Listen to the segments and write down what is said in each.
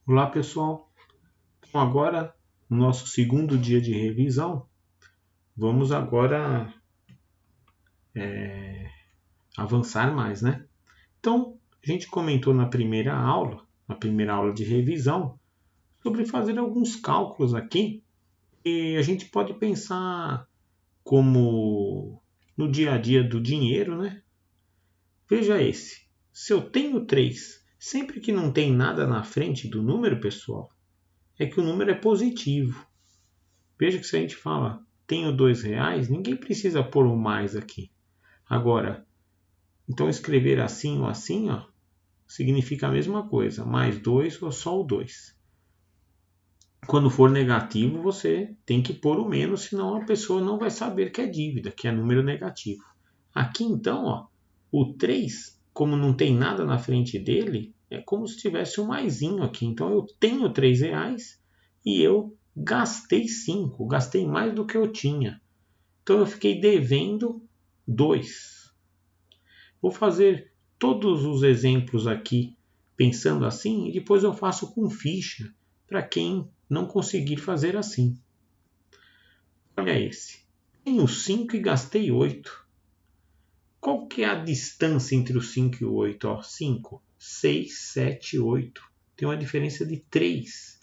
Olá pessoal, então agora no nosso segundo dia de revisão, vamos agora avançar mais, né? Então, a gente comentou na primeira aula de revisão, sobre fazer alguns cálculos aqui e a gente pode pensar como no dia a dia do dinheiro, né? Veja esse, se eu tenho 3, sempre que não tem nada na frente do número, pessoal, é que o número é positivo. Veja que se a gente fala tenho R$ 2, ninguém precisa pôr o mais aqui. Agora, então escrever assim ou assim, ó, significa a mesma coisa. Mais 2 ou só o 2. Quando for negativo, você tem que pôr o menos, senão a pessoa não vai saber que é dívida, que é número negativo. Aqui então, ó, o 3, como não tem nada na frente dele, é como se tivesse um maisinho aqui. Então eu tenho R$ 3 e eu gastei 5, gastei mais do que eu tinha. Então eu fiquei devendo 2. Vou fazer todos os exemplos aqui pensando assim e depois eu faço com ficha para quem não conseguir fazer assim. Olha esse. Tenho 5 e gastei 8. Qual que é a distância entre o 5 e o 8? Ó, 5, 6, 7, 8. Tem uma diferença de 3.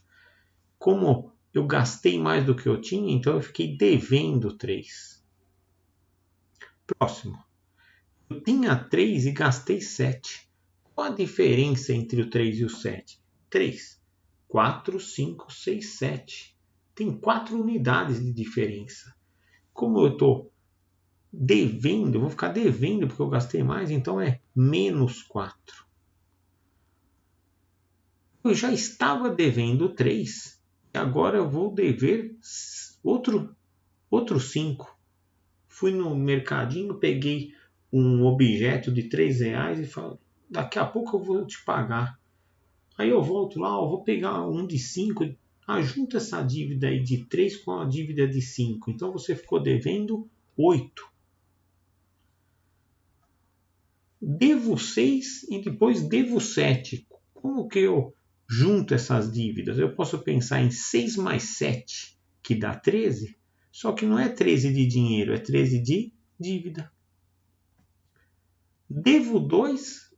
Como eu gastei mais do que eu tinha, então eu fiquei devendo 3. Próximo. Eu tinha 3 e gastei 7. Qual a diferença entre o 3 e o 7? 3. 4, 5, 6, 7. Tem 4 unidades de diferença. Como eu estou devendo, eu vou ficar devendo porque eu gastei mais, então é menos 4. Eu já estava devendo 3 e agora eu vou dever outro 5. Fui no mercadinho, peguei um objeto de R$ 3 e falo, daqui a pouco eu vou te pagar. Aí eu volto lá, eu vou pegar um de 5, junta essa dívida aí de 3 com a dívida de 5. Então você ficou devendo 8. Devo 6 e depois devo 7. Como que eu junto essas dívidas? Eu posso pensar em 6 mais 7, que dá 13, só que não é 13 de dinheiro, é 13 de dívida. Devo 2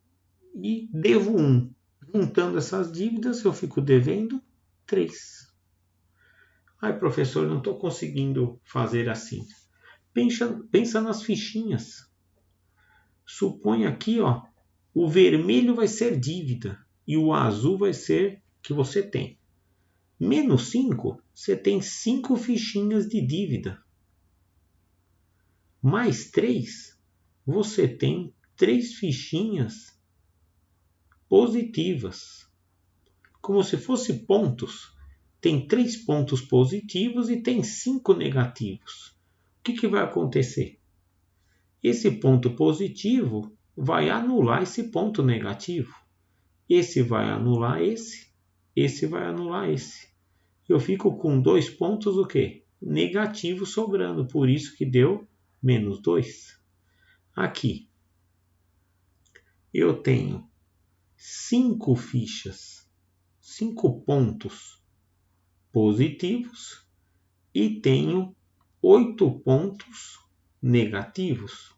e devo 1. Juntando essas dívidas, eu fico devendo 3. Ai, professor, não estou conseguindo fazer assim. Pensa nas fichinhas. Supõe aqui, ó, o vermelho vai ser dívida e o azul vai ser que você tem. Menos 5, você tem 5 fichinhas de dívida. Mais 3, você tem 3 fichinhas positivas. Como se fosse pontos. Tem 3 pontos positivos e tem 5 negativos. O que vai acontecer? Esse ponto positivo vai anular esse ponto negativo. Esse vai anular esse vai anular esse. Eu fico com 2 pontos o quê? Negativo sobrando, por isso que deu menos 2. Aqui, eu tenho 5 fichas, 5 pontos positivos e tenho 8 pontos negativos.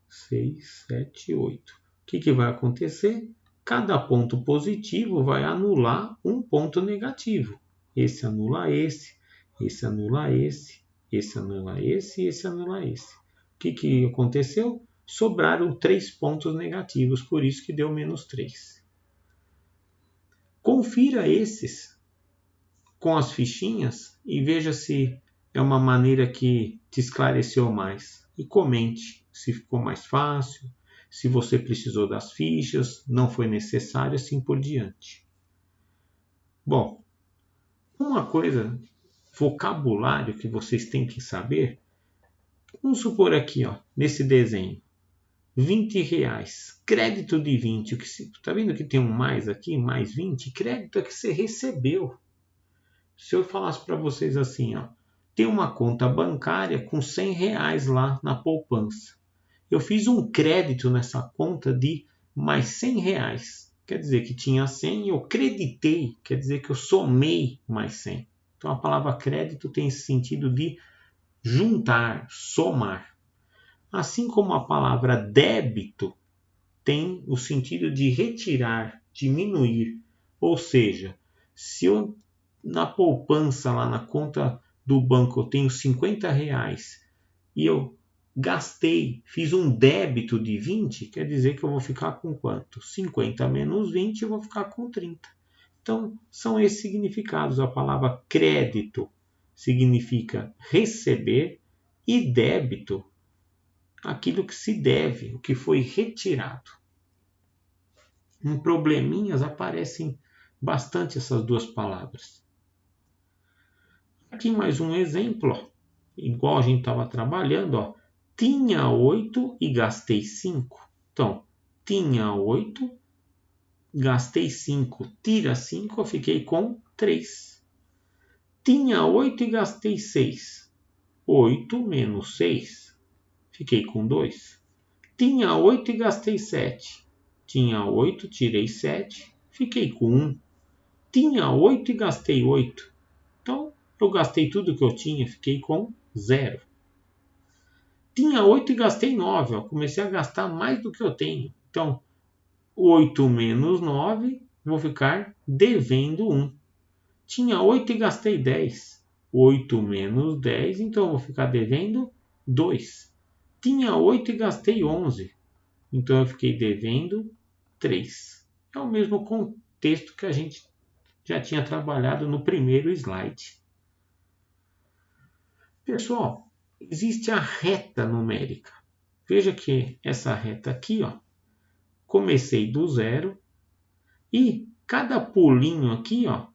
6, 7, 8. O que vai acontecer? Cada ponto positivo vai anular um ponto negativo. Esse anula esse anula esse anula esse e esse anula esse. O que aconteceu? Sobraram 3 pontos negativos, por isso que deu menos 3. Confira esses com as fichinhas e veja se é uma maneira que te esclareceu mais. E comente se ficou mais fácil, se você precisou das fichas, não foi necessário, assim por diante. Bom, uma coisa, vocabulário que vocês têm que saber, vamos supor aqui, ó, nesse desenho, R$ 20, crédito de 20, tá vendo que tem um mais aqui, mais 20? Crédito é que você recebeu. Se eu falasse para vocês assim, ó, tem uma conta bancária com R$ 100 lá na poupança. Eu fiz um crédito nessa conta de mais R$ 100. quer dizer que tinha 100 e eu creditei, quer dizer que eu somei mais 100. Então a palavra crédito tem esse sentido de juntar, somar. Assim como a palavra débito tem o sentido de retirar, diminuir. Ou seja, se eu na poupança lá na conta do banco eu tenho R$ 50 e eu gastei, fiz um débito de 20, quer dizer que eu vou ficar com quanto? 50 menos 20, eu vou ficar com 30. Então, são esses significados. A palavra crédito significa receber e débito, aquilo que se deve, o que foi retirado. Em probleminhas aparecem bastante essas duas palavras. Aqui mais um exemplo, ó. Igual a gente estava trabalhando, ó. Tinha 8 e gastei 5. Então, tinha 8, gastei 5. Tira 5, eu fiquei com 3. Tinha 8 e gastei 6. 8 menos 6, fiquei com 2. Tinha 8 e gastei 7. Tinha 8, tirei 7, fiquei com 1. Tinha 8 e gastei 8. Então, eu gastei tudo que eu tinha, fiquei com 0. Tinha 8 e gastei 9. Eu comecei a gastar mais do que eu tenho. Então, 8 menos 9, vou ficar devendo 1. Tinha 8 e gastei 10. 8 menos 10, então eu vou ficar devendo 2. Tinha 8 e gastei 11. Então eu fiquei devendo 3. É o mesmo contexto que a gente já tinha trabalhado no primeiro slide. Pessoal, existe a reta numérica. Veja que essa reta aqui, ó, comecei do 0 e cada pulinho aqui, ó,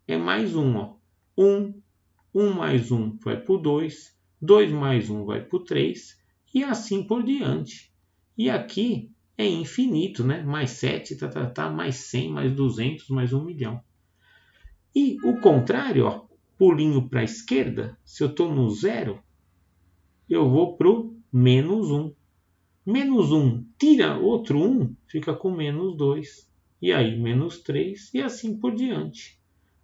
é mais um. Ó. 1 mais 1 vai para o 2, 2 mais 1 vai para o 3 e assim por diante. E aqui é infinito, né? Mais 7, mais 100, mais 200, mais 1 milhão. E o contrário, ó, pulinho para a esquerda, se eu estou no 0, eu vou para o menos 1. Menos 1 tira outro 1, fica com menos 2. E aí menos 3 e assim por diante.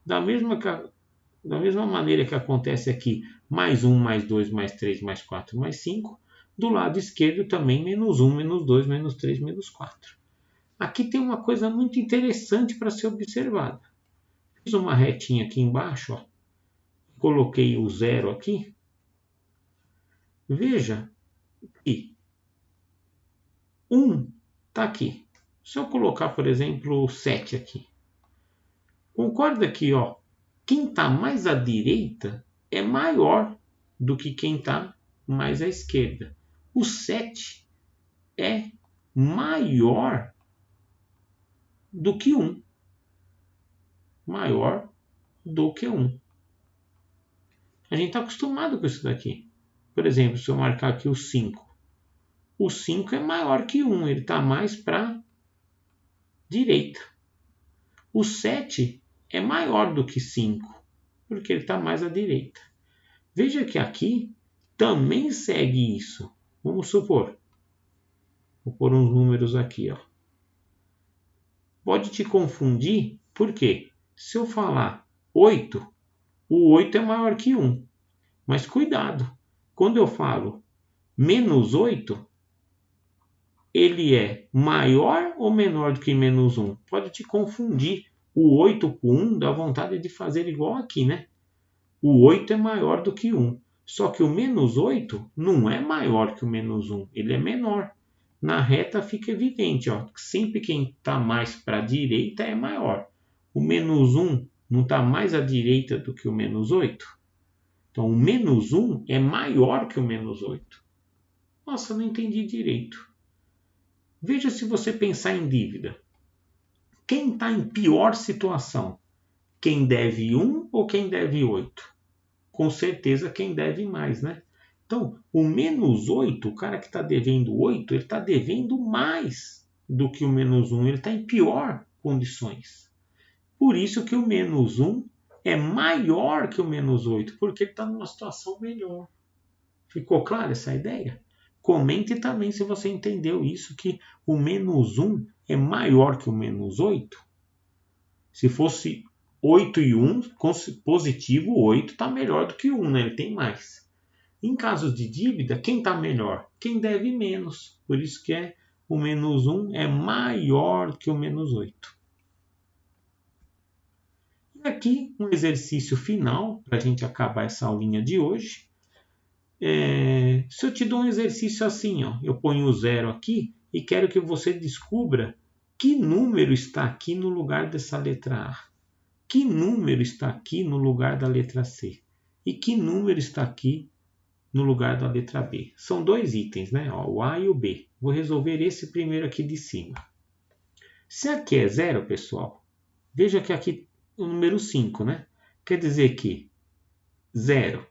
Da mesma maneira que acontece aqui, mais 1, mais 2, mais 3, mais 4, mais 5, do lado esquerdo também menos 1, menos 2, menos 3, menos 4. Aqui tem uma coisa muito interessante para ser observada. Fiz uma retinha aqui embaixo, ó. Coloquei o 0 aqui. Veja que 1 está aqui. Se eu colocar, por exemplo, o 7 aqui. Concorda que, ó, quem está mais à direita é maior do que quem está mais à esquerda. O 7 é maior do que 1. Maior do que 1. A gente está acostumado com isso daqui. Por exemplo, se eu marcar aqui o 5. O 5 é maior que 1. Ele está mais para a direita. O 7 é maior do que 5. Porque ele está mais à direita. Veja que aqui também segue isso. Vamos supor. Vou pôr uns números aqui, ó. Pode te confundir, porque se eu falar 8, o 8 é maior que 1. Mas cuidado, quando eu falo menos 8, ele é maior ou menor do que menos 1? Pode te confundir. O 8 com 1 dá vontade de fazer igual aqui, né? O 8 é maior do que 1. Só que o menos 8 não é maior que o menos 1, ele é menor. Na reta fica evidente, ó, que sempre quem está mais para a direita é maior. O menos 1 não está mais à direita do que o menos 8? Então, o menos 1 é maior que o menos 8. Nossa, não entendi direito. Veja se você pensar em dívida. Quem está em pior situação? Quem deve 1 ou quem deve 8? Com certeza quem deve mais, né? Então, o menos 8, o cara que está devendo 8, ele está devendo mais do que o menos 1. Ele está em pior condições. Por isso que o menos 1 é maior que o menos 8, porque ele está numa situação melhor. Ficou clara essa ideia? Comente também se você entendeu isso, que o menos 1 é maior que o menos 8? Se fosse 8 e 1, positivo, o 8 está melhor do que o 1, né? Ele tem mais. Em casos de dívida, quem está melhor? Quem deve menos. Por isso que o menos 1 é maior que o menos 8. E aqui um exercício final para a gente acabar essa aulinha de hoje. Se eu te dou um exercício assim, ó, eu ponho o 0 aqui e quero que você descubra que número está aqui no lugar dessa letra A. Que número está aqui no lugar da letra C? E que número está aqui no lugar da letra B? São dois itens, né? O A e o B. Vou resolver esse primeiro aqui de cima. Se aqui é 0, pessoal, veja que aqui é o número 5, né? Quer dizer que 0.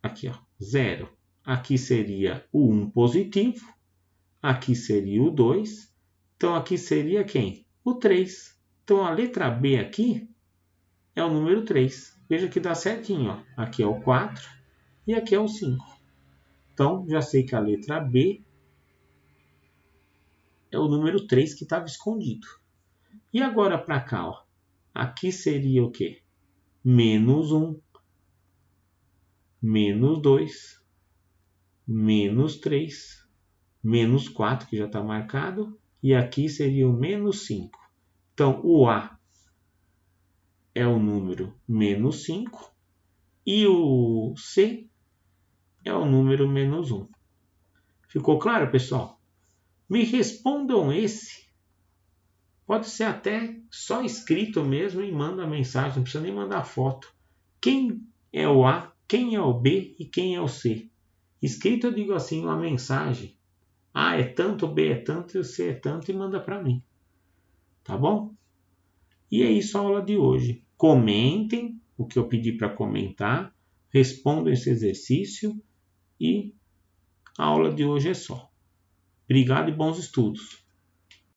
Aqui, ó, 0. Aqui seria o 1 positivo. Aqui seria o 2. Então, aqui seria quem? O 3. Então, a letra B aqui é o número 3. Veja que dá certinho. Ó. Aqui é o 4 e aqui é o 5. Então, já sei que a letra B é o número 3 que estava escondido. E agora para cá, ó. Aqui seria o quê? Menos 1, menos 2, menos 3, menos 4, que já está marcado. E aqui seria o menos 5. Então, o A é o número menos 5 e o C é o número menos 1. Ficou claro, pessoal? Me respondam esse. Pode ser até só escrito mesmo e manda a mensagem, não precisa nem mandar foto. Quem é o A, quem é o B e quem é o C? Escrito eu digo assim, uma mensagem. A é tanto, B é tanto e o C é tanto e manda para mim. Tá bom? E é isso a aula de hoje. Comentem o que eu pedi para comentar, respondam esse exercício e a aula de hoje é só. Obrigado e bons estudos!